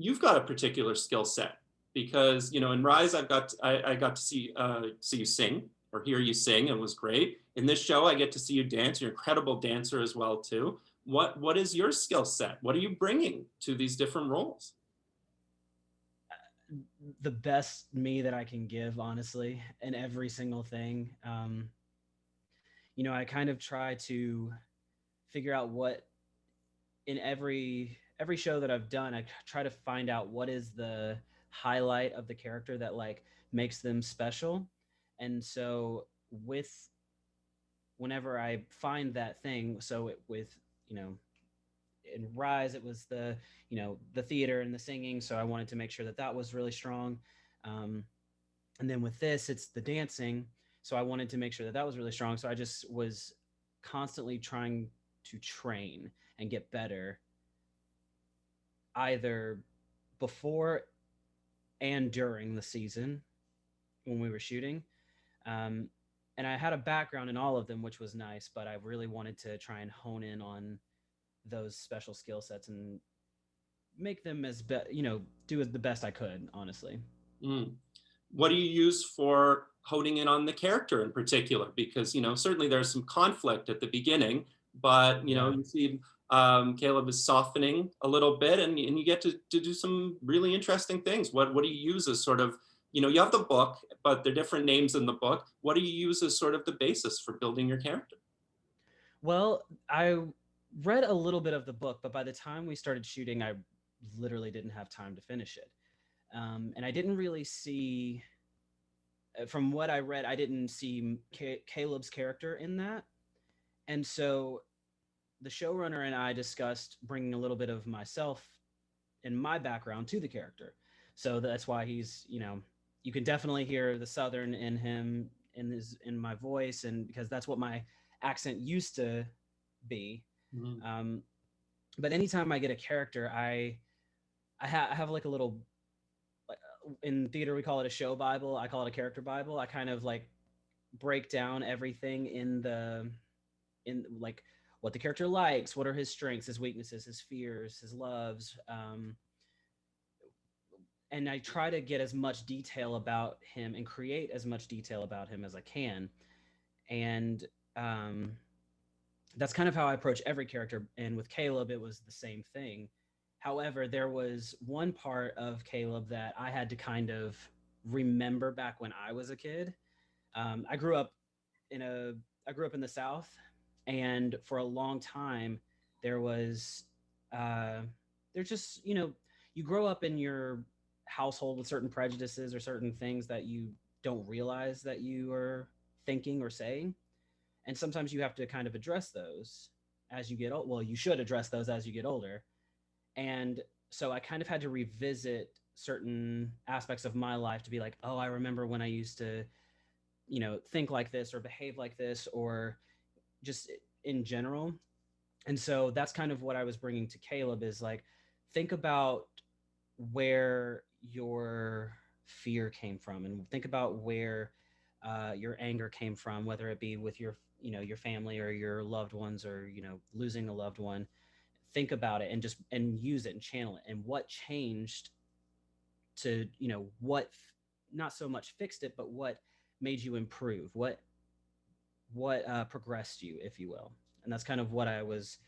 you've got a particular skill set because in Rise I got to see you sing or hear you sing, and it was great. In this show, I get to see you dance. You're an incredible dancer as well too. What is your skill set? What are you bringing to these different roles? The best me that I can give, honestly, in every single thing. I kind of try to figure out what in every show that I've done, I try to find out what is the highlight of the character that like makes them special. And so with whenever I find that thing, so with you know in Rise, it was the theater and the singing. So I wanted to make sure that that was really strong. Um, and then with this, it's the dancing. So I wanted to make sure that that was really strong. So I just was constantly trying to train and get better, either before and during the season when we were shooting. Um, and I had a background in all of them, which was nice, but I really wanted to try and hone in on those special skill sets and make them do the best I could, honestly. Mm. What do you use for honing in on the character in particular? Because certainly there's some conflict at the beginning, but Yeah. you see Caleb is softening a little bit, and you get to do some really interesting things. What do you use as sort of you have the book, but they're different names in the book. What do you use as sort of the basis for building your character? Well, I read a little bit of the book, but by the time we started shooting, I literally didn't have time to finish it. And I didn't really see, from what I read, I didn't see Caleb's character in that. And so the showrunner and I discussed bringing a little bit of myself and my background to the character. So that's why you can definitely hear the Southern in him, in my voice, and because that's what my accent used to be. Mhm. Um, but anytime I get a character, I have like a little, in theater we call it a show Bible. I call it a character Bible. I kind of like break down everything in like what the character likes, what are his strengths, his weaknesses, his fears, his loves. And I try to get as much detail about him and create as much detail about him as I can. And um, that's kind of how I approach every character. And with Caleb, it was the same thing. However, there was one part of Caleb that I had to kind of remember back when I was a kid. I grew up in a I grew up in the South, and for a long time there was uh, there's just you grow up in your household with certain prejudices or certain things that you don't realize that you are thinking or saying, and sometimes you have to kind of address those as you get old. Well, you should address those as you get older, and so I kind of had to revisit certain aspects of my life to be like, oh, I remember when I used to think like this or behave like this or just in general. And so that's kind of what I was bringing to Caleb is like, think about where your fear came from and think about where your anger came from, whether it be with your family or your loved ones or losing a loved one. Think about it and just and use it and channel it, and what changed to what not so much fixed it, but what made you improve, what progressed you, if you will. And that's kind of what I was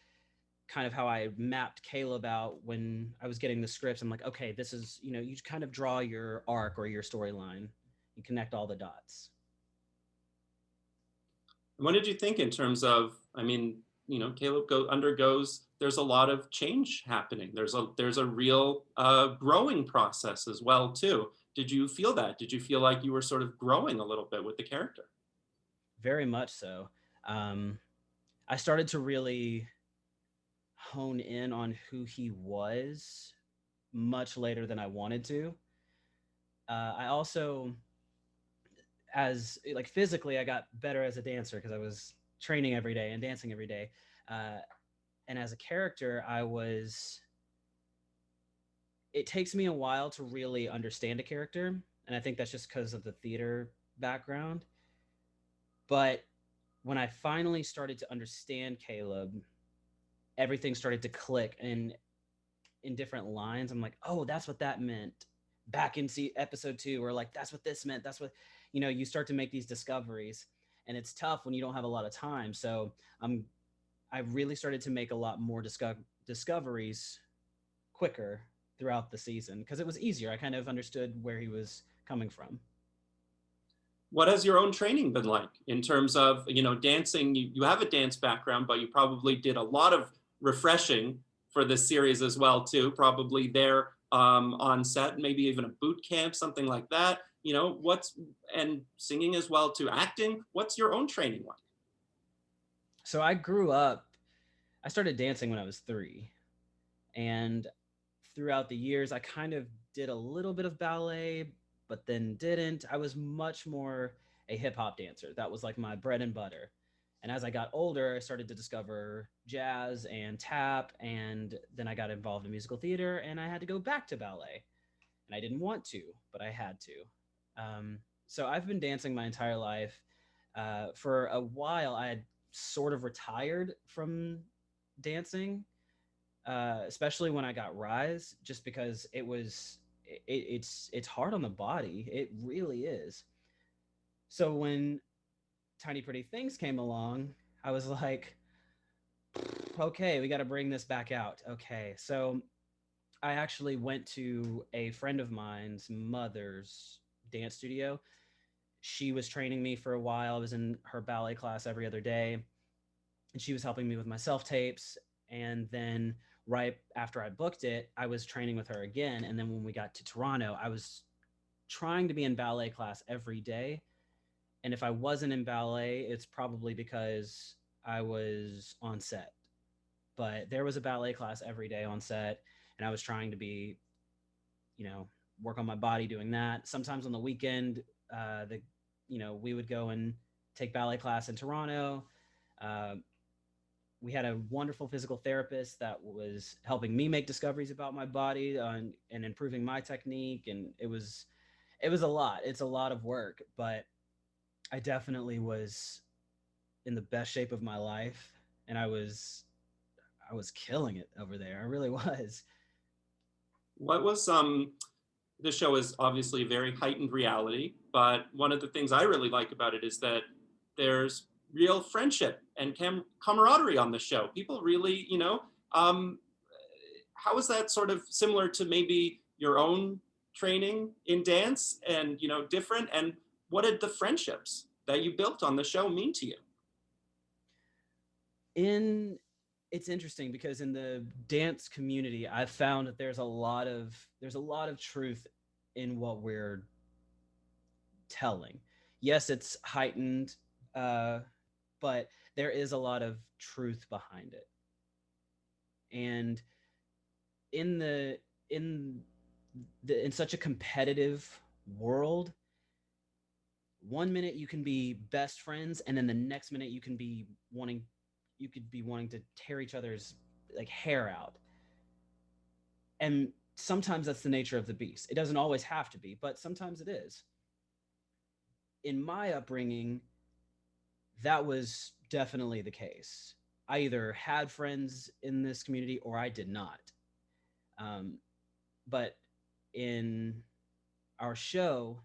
kind of how I mapped Caleb out when I was getting the scripts. I'm like, okay, this is, you kind of draw your arc or your storyline. You connect all the dots. What did you think in terms of, I mean, Caleb undergoes, there's a lot of change happening. There's a real growing process as well too. Did you feel that? Did you feel like you were sort of growing a little bit with the character? Very much so. Um, I started to really hone in on who he was much later than I wanted to. I also, as like physically, I got better as a dancer because I was training every day and dancing every day. Uh, and as a character, it takes me a while to really understand a character. And I think that's just because of the theater background. But when I finally started to understand Caleb, everything started to click. And in different lines, I'm like, oh, that's what that meant back in episode 2, or like that's what this meant. That's what, you start to make these discoveries, and it's tough when you don't have a lot of time. So I really started to make a lot more discoveries quicker throughout the season because it was easier. I kind of understood where he was coming from. What has your own training been like in terms of, dancing? You have a dance background, but you probably did a lot of refreshing for this series as well too, probably there on set, maybe even a boot camp, something like that. And singing as well too, acting. What's your own training like? So I started dancing when I was 3. And throughout the years, I kind of did a little bit of ballet, but then didn't. I was much more a hip hop dancer. That was like my bread and butter. And as I got older, I started to discover jazz and tap. And then I got involved in musical theater, and I had to go back to ballet. And I didn't want to, but I had to. So I've been dancing my entire life. For a while, I had sort of retired from dancing, especially when I got Rise, just because it's hard on the body. It really is. So when Tiny Pretty Things came along, I was like, okay, we got to bring this back out. Okay, so I actually went to a friend of mine's mother's dance studio. She was training me for a while. I was in her ballet class every other day, and she was helping me with my self tapes. And then right after I booked it, I was training with her again. And then when we got to Toronto, I was trying to be in ballet class every day. And if I wasn't in ballet, it's probably because I was on set. But there was a ballet class every day on set, and I was trying to be, you know, work on my body doing that. Sometimes on the weekend, we would go and take ballet class in Toronto. Uh, we had a wonderful physical therapist that was helping me make discoveries about my body, and improving my technique. And it was a lot. It's a lot of work, but I definitely was in the best shape of my life, and I was killing it over there. I really was. What was This show is obviously very heightened reality, but one of the things I really like about it is that there's real friendship and camaraderie on the show. People really, how is that sort of similar to maybe your own training in dance and, different? And what did the friendships that you built on the show mean to you? In It's interesting because in the dance community, I've found that there's a lot of truth in what we're telling. Yes, it's heightened, uh, but there is a lot of truth behind it. And in the in in such a competitive world, one minute you can be best friends, and then the next minute you could be wanting to tear each other's like hair out. And sometimes that's the nature of the beast. It doesn't always have to be, but sometimes it is. In my upbringing, that was definitely the case. I either had friends in this community or I did not. Um, but in our show,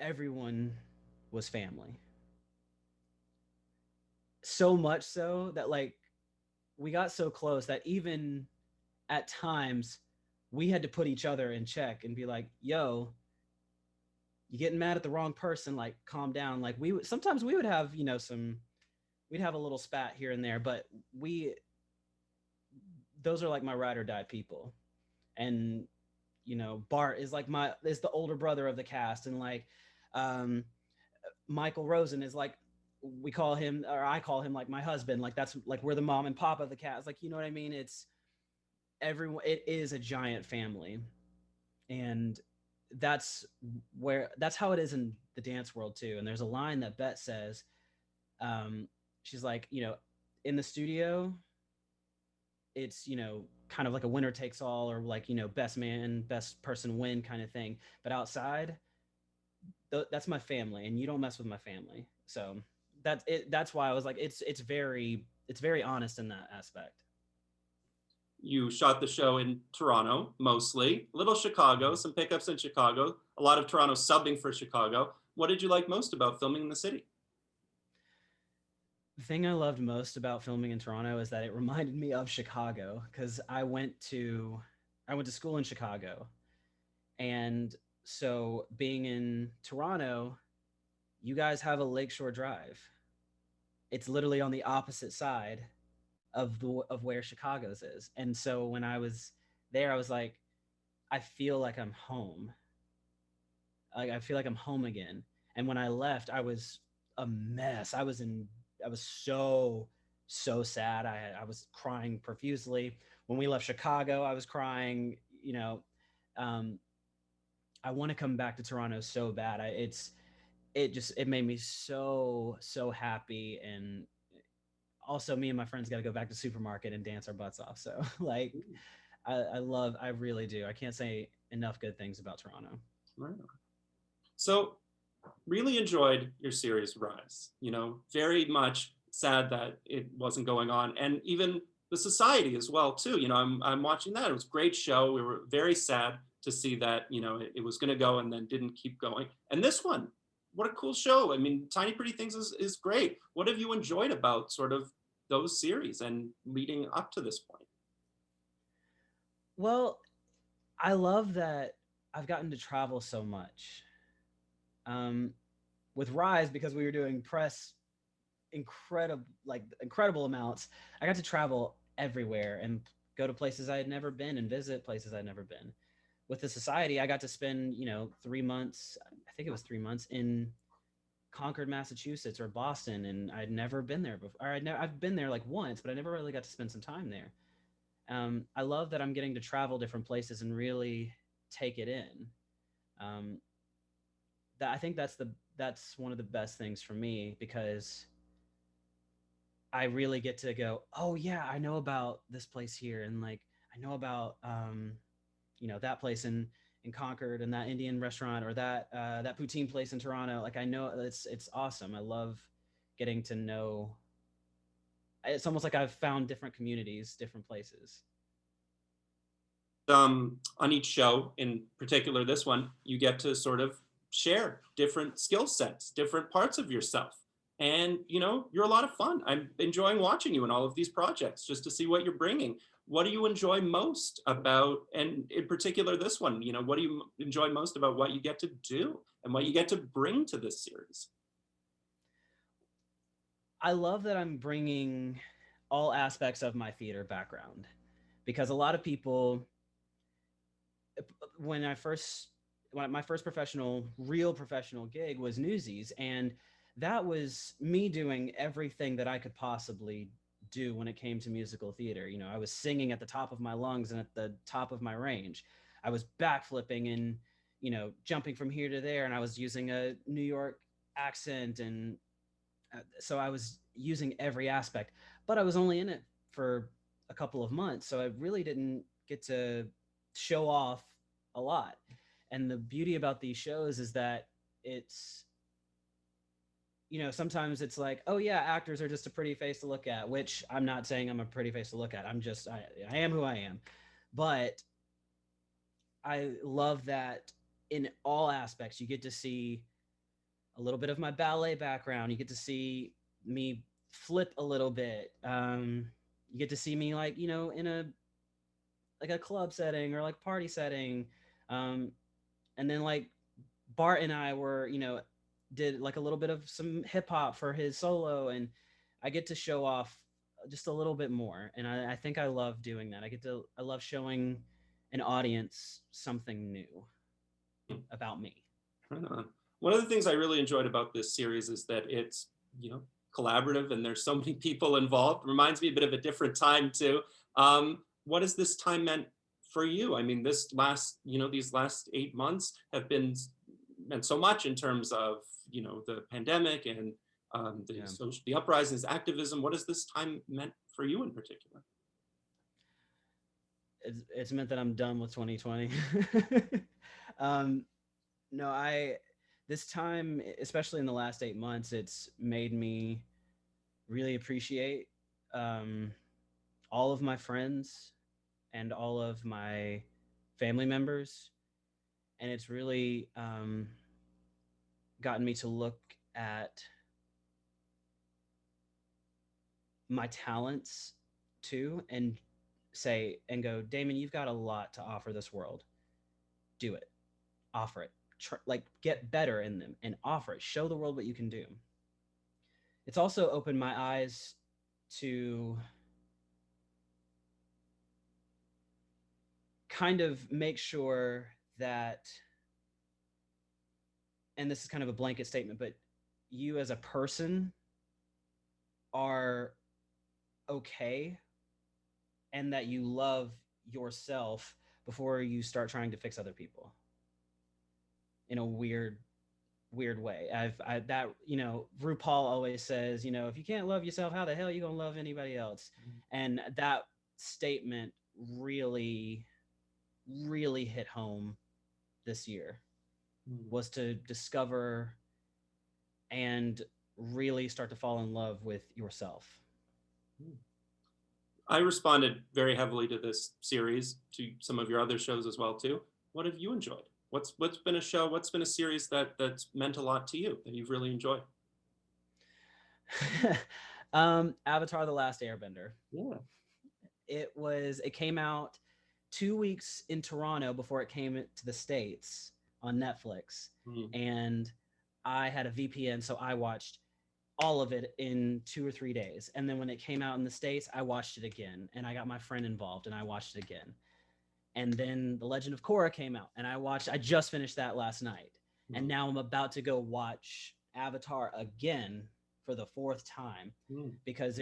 everyone was family. So much so that like we got so close that even at times we had to put each other in check and be like, "Yo, you getting mad at the wrong person? Like, calm down." Like sometimes we would have we'd have a little spat here and there, but we those are like my ride or die people. And Bart is the older brother of the cast, and like um Michael Rosen is like, we call him, or I call him, like my husband. Like that's like we're the mom and pop of the cast. Like, you know what I mean? It's everyone. It is a giant family, and that's how it is in the dance world too. And there's a line that Bet says, she's like, in the studio, it's kind of like a winner takes all, or like best man, best person win kind of thing. But outside, that's my family, and you don't mess with my family. So that's why I was like, it's very honest in that aspect. You shot the show in Toronto, mostly, little Chicago, Mhm. some pickups in Chicago, a lot of Toronto subbing for Chicago. What did you like most about filming in the city? The thing I loved most about filming in Toronto is that it reminded me of Chicago because I went to school in Chicago, and so being in Toronto, you guys have a Lakeshore Drive. It's literally on the opposite side of where Chicago's is. And so when I was there, I was like, I feel like I'm home. Like I feel like I'm home again. And when I left, I was a mess. I was so sad. I was crying profusely. When we left Chicago, I was crying, you know. Um, I want to come back to Toronto so bad. It made me so happy, and also me and my friends got to go back to supermarket and dance our butts off. So like I really do. I can't say enough good things about Toronto. Right. So, really enjoyed your series Rise. Very much sad that it wasn't going on, and even the Society as well too. I'm watching that. It was a great show. We were very sad to see that it was going to go and then didn't keep going. And this one, what a cool show! I mean, Tiny Pretty Things is great. What have you enjoyed about sort of those series and leading up to this point? Well, I love that I've gotten to travel so much. Um, with Rise, because we were doing press incredible amounts, I got to travel everywhere and go to places I had never been and visit places I'd never been. With the Society, I got to spend, 3 months, I think it was 3 months in Concord, Massachusetts or Boston, and I'd never been there before. I've been there like once, but I never really got to spend some time there. I love that I'm getting to travel different places and really take it in. Um, that I think that's one of the best things for me because I really get to go, oh yeah, I know about this place here, and like I know about that place in Concord and that Indian restaurant or that poutine place in Toronto. Like I know it's awesome. I love getting to know. It's almost like I've found different communities, different places. On each show, in particular this one, you get to sort of share different skill sets, different parts of yourself. And, you're a lot of fun. I'm enjoying watching you in all of these projects just to see what you're bringing. What do you enjoy most about, and in particular this one, what do you enjoy most about what you get to do and what you get to bring to this series? I love that I'm bringing all aspects of my theater background because a lot of people when I first when my first real professional gig was Newsies, and that was me doing everything that I could possibly do when it came to musical theater. I was singing at the top of my lungs and at the top of my range. I was backflipping and jumping from here to there, and I was using a New York accent, and so I was using every aspect. But I was only in it for a couple of months, so I really didn't get to show off a lot. And the beauty about these shows is that it's sometimes it's like, oh yeah, actors are just a pretty face to look at, which I'm not saying I'm a pretty face to look at. I am who I am. But I love that in all aspects you get to see a little bit of my ballet background. You get to see me flip a little bit. You get to see me like in a club setting or like party setting. Um, and then like Bart and I were did like a little bit of some hip hop for his solo, and I get to show off just a little bit more, and I think I love doing that. I love showing an audience something new about me. Right on. One of the things I really enjoyed about this series is that it's, collaborative and there's so many people involved. Reminds me a bit of a different time too. What has this time meant for you? I mean, these last 8 months have been meant so much in terms of, the pandemic and Yeah. the uprisings, activism. What has this time meant for you in particular? It's meant that I'm done with 2020. um, no, I this time, especially in the last 8 months, it's made me really appreciate um, all of my friends. and all of my family members, and it's really gotten me to look at my talents too, and say and go, Damon, you've got a lot to offer this world. Do it, offer it. Like get better in them and offer it. Show the world what you can do. It's also opened my eyes to kind of make sure that, and this is kind of a blanket statement, but you as a person are okay and that you love yourself before you start trying to fix other people in a weird way. That, RuPaul always says, if you can't love yourself, how the hell are you gonna love anybody else? And that statement really, really hit home this year, was to discover and really start to fall in love with yourself. I responded very heavily to this series, to some of your other shows as well too. What have you enjoyed? What's been a show? What's been a series that's meant a lot to you that you've really enjoyed? Avatar: The Last Airbender. Yeah. It came out 2 weeks in Toronto before it came to the States on Netflix. And I had a VPN, so I watched all of it in 2 or 3 days. And then when it came out in the States, I watched it again, and I got my friend involved and I watched it again. And then The Legend of Korra came out, and I just finished that last night. And now I'm about to go watch Avatar again for the fourth time, because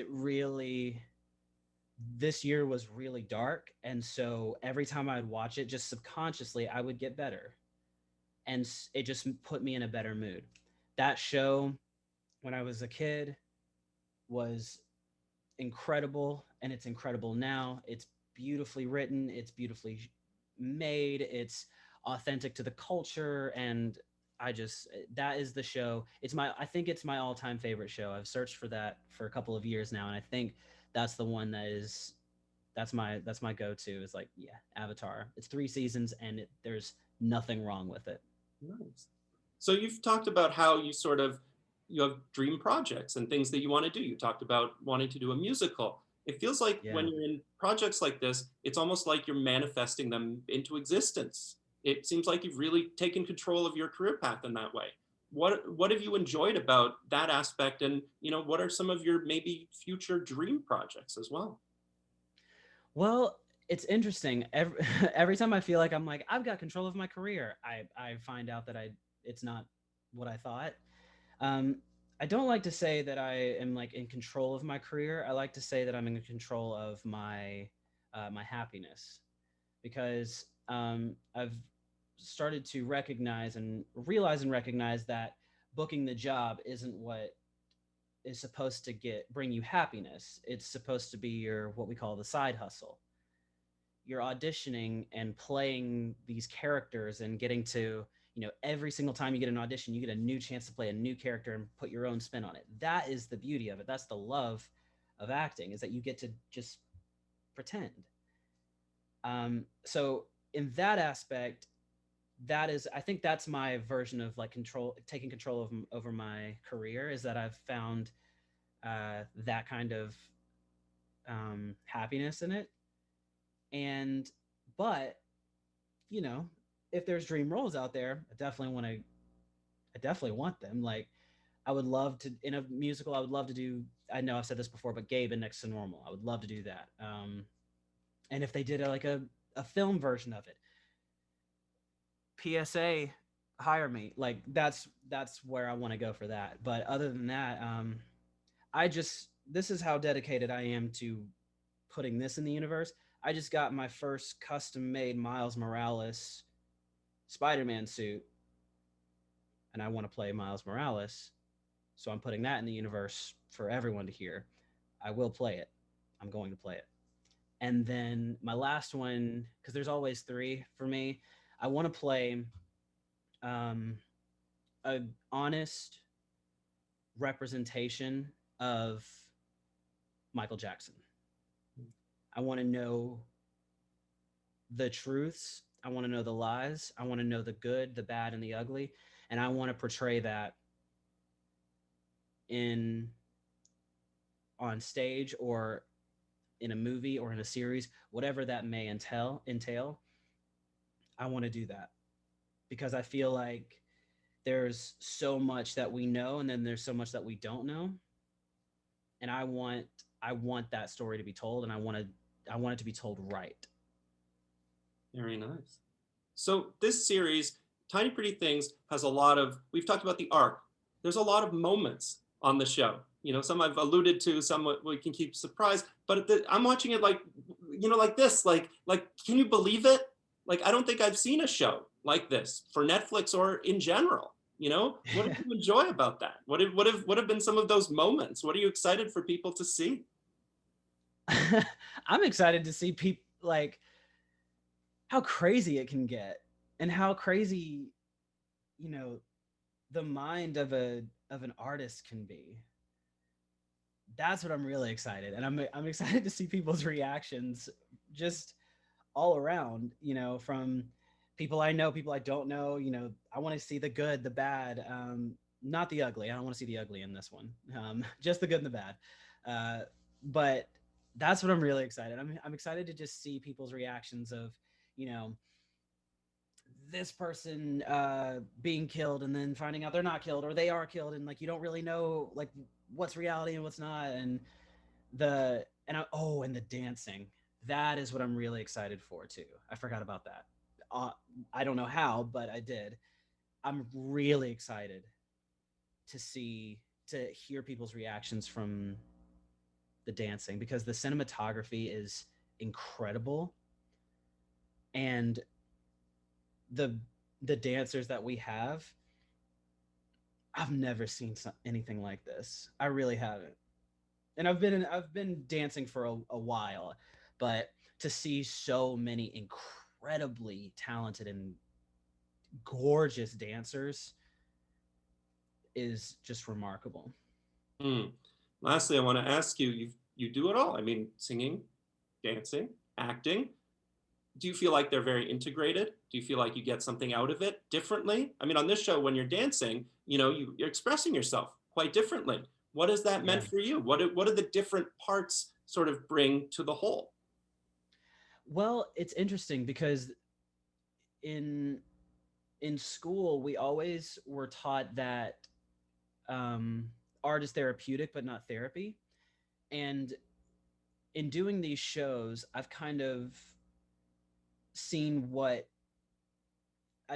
this year was really dark. And so every time I'd watch it, just subconsciously, I would get better. And it just put me in a better mood. That show, when I was a kid, was incredible, and it's incredible now. It's beautifully written, it's beautifully made, it's authentic to the culture, and that is the show. I think it's my all-time favorite show. I've searched for that for a couple of years now, and I think that's the one that's my go-to, is like, yeah, Avatar. It's 3 seasons, and there's nothing wrong with it. Nice. So you've talked about how you have dream projects and things that you want to do. You talked about wanting to do a musical. It feels like when you're in projects like this, it's almost like you're manifesting them into existence. It seems like you've really taken control of your career path in that way. What have you enjoyed about that aspect, and what are some of your maybe future dream projects as well? Well, it's interesting. Every time I feel like I'm like, I've got control of my career, I find out that it's not what I thought. I don't like to say that I am like in control of my career. I like to say that I'm in control of my my happiness, because I've started to recognize and recognize that booking the job isn't what is supposed to bring you happiness. It's supposed to be your, what we call, the side hustle. You're auditioning and playing these characters and getting to, every single time you get an audition, you get a new chance to play a new character and put your own spin on it. That is the beauty of it. That's the love of acting, is that you get to just pretend. So in that aspect, I think that's my version of like taking control over my career, is that I've found that kind of happiness in it. And but if there's dream roles out there, I definitely want them. Like, I would love to, in a musical, I would love to do, I know I've said this before, but Gabe in Next to Normal, I would love to do that. And if they did a film version of it, PSA, hire me. Like, that's where I want to go for that. But other than that, this is how dedicated I am to putting this in the universe. I just got my first custom made Miles Morales Spider-Man suit, and I want to play Miles Morales. So I'm putting that in the universe for everyone to hear. I will play it. I'm going to play it. And then my last one, because there's always three for me, I want to play a honest representation of Michael Jackson. I want to know the truths. I want to know the lies. I want to know the good, the bad, and the ugly. And I want to portray that in on stage or in a movie or in a series, whatever that may entail. I want to do that because I feel like there's so much that we know and then there's so much that we don't know. And I want that story to be told, and I want it to be told right. Very nice. So this series, Tiny Pretty Things, has a lot of, we've talked about the arc. There's a lot of moments on the show. You know, some I've alluded to, some we can keep surprised, but I'm watching it like, you know, like this, like, can you believe it? Like, I don't think I've seen a show like this for Netflix or in general. You know, what did you enjoy about that? What have been some of those moments? What are you excited for people to see? I'm excited to see people like how crazy it can get and how crazy, you know, the mind of an artist can be. That's what I'm really excited, and I'm excited to see people's reactions just all around. You know, from people I know, people I don't know. You know, I want to see the good, the bad, not the ugly. I don't want to see the ugly in this one. Just the good and the bad. But that's what I'm really excited. I'm excited to just see people's reactions of, you know, this person being killed and then finding out they're not killed or they are killed, and like you don't really know like what's reality and what's not. And and the dancing, that is what I'm really excited for too. I forgot about that. I don't know how, but I did. I'm really excited to hear people's reactions from the dancing because the cinematography is incredible, and the the dancers that we have, I've never seen anything like this. I really haven't. And I've been dancing for a while, but to see so many incredibly talented and gorgeous dancers is just remarkable. Hmm. Lastly, I want to ask you, you do it all. I mean, singing, dancing, acting. Do you feel like they're very integrated? Do you feel like you get something out of it differently? I mean, on this show, when you're dancing, you know, you're expressing yourself quite differently. What has that meant Yeah. for you? What do the different parts sort of bring to the whole? Well, it's interesting because in in school we always were taught that um, art is therapeutic but not therapy. And in doing these shows, seen what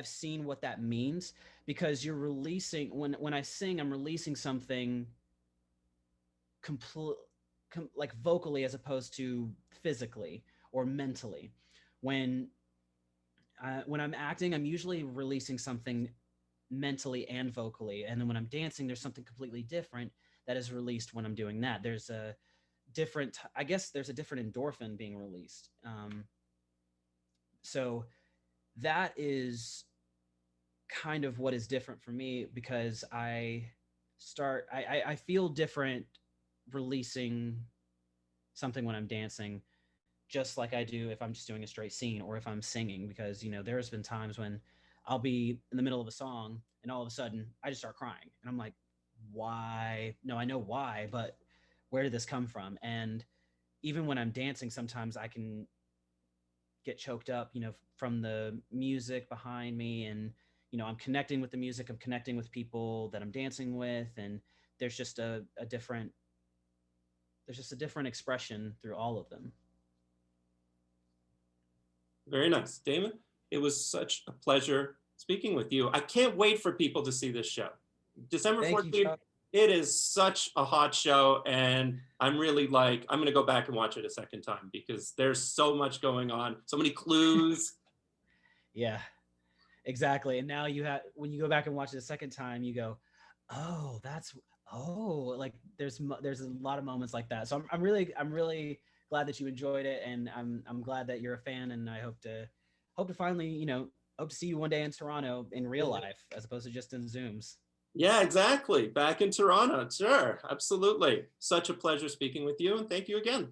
seen what that means, because you're releasing when I sing, I'm releasing something complete like vocally as opposed to physically or mentally. When when I'm acting, I'm usually releasing something mentally and vocally, and then when I'm dancing, there's something completely different that is released when I'm doing that. There's a I guess there's a different endorphin being released. So that is kind of what is different for me because I feel different releasing something when I'm dancing, just like I do if I'm just doing a straight scene or if I'm singing, because you know there's been times when I'll be in the middle of a song and all of a sudden I just start crying and I'm like, why? No, I know why, but where did this come from? And even when I'm dancing, sometimes I can get choked up, you know, from the music behind me. And, you know, I'm connecting with the music, I'm connecting with people that I'm dancing with. And there's just a different, there's just a different expression through all of them. Very nice. Damon, it was such a pleasure speaking with you. I can't wait for people to see this show. December Thank you, 14th, Chuck. it is such a hot show. And I'm really like, I'm going to go back and watch it a second time because there's so much going on, so many clues. Yeah, exactly. And now when you go back and watch it a second time, you go, oh, like there's a lot of moments like that. So I'm really glad that you enjoyed it, and I'm glad that you're a fan, and I hope to finally, you know, hope to see you one day in Toronto in real life as opposed to just in Zooms. Yeah, exactly. Back in Toronto. Sure. Absolutely. Such a pleasure speaking with you. And thank you again.